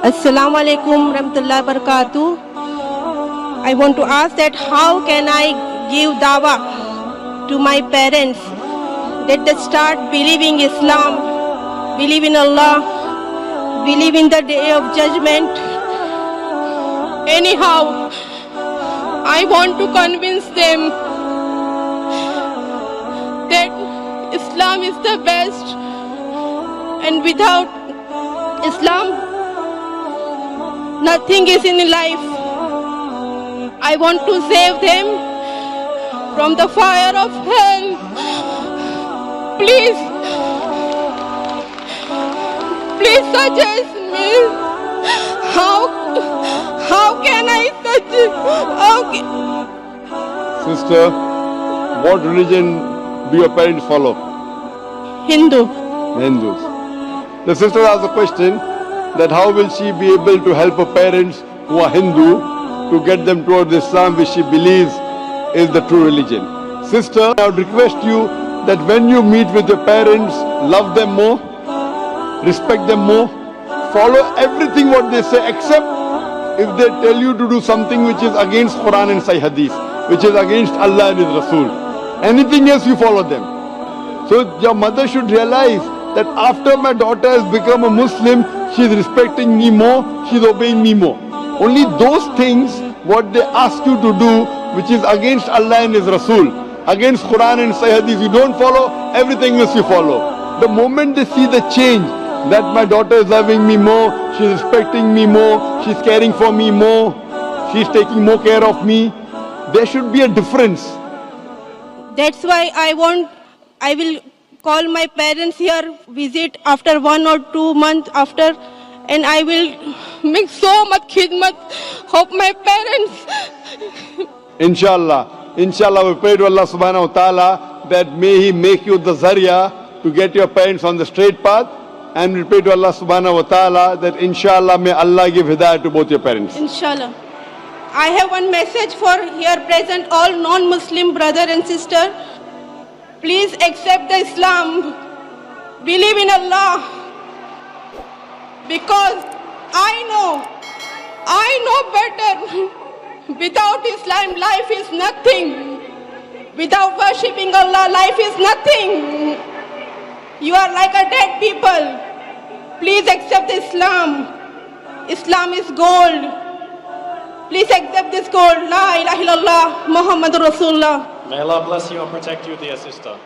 Assalamu alaikum rahmatullahi barakatuh. I want to ask that how can I give dawah to my parents that they start believing Islam, believe in Allah, believe in the day of judgment. Anyhow, I want to convince them that Islam is the best, and without Islam nothing is in life. I want to save them from the fire of hell. Please suggest me. How can I suggest? Sister, what religion do your parents follow? Hindu. Hindus. The sister asked a question that how will she be able to help her parents who are Hindu to get them towards Islam, which she believes is the true religion. Sister, I would request you that when you meet with your parents, love them more, respect them more, follow everything what they say, except if they tell you to do something which is against Quran and Sahih Hadith, which is against Allah and His Rasul. Anything else you follow them. So your mother should realize that after my daughter has become a Muslim, she is respecting me more, she is obeying me more. Only those things what they ask you to do which is against Allah and His Rasul, against Quran and Sahih Hadith, you don't follow, everything else you follow. The moment they see the change, that my daughter is loving me more, she is respecting me more, she is caring for me more, she is taking more care of me, there should be a difference. That's why I will call my parents here, visit after 1 or 2 months after, and I will make so much khidmat of my parents. Inshallah, we pray to Allah subhanahu wa ta'ala that may He make you the zarya to get your parents on the straight path, and we pray to Allah subhanahu wa ta'ala that inshallah may Allah give hidayah to both your parents. Inshallah. I have one message for here present all non-Muslim brother and sister. Please accept the Islam. Believe in Allah. Because I know better. Without Islam, life is nothing. Without worshipping Allah, life is nothing. You are like a dead people. Please accept Islam. Islam is gold. Please accept this gold. La ilaha illallah, Muhammadur Rasulullah. May Allah bless you and protect you, dear sister.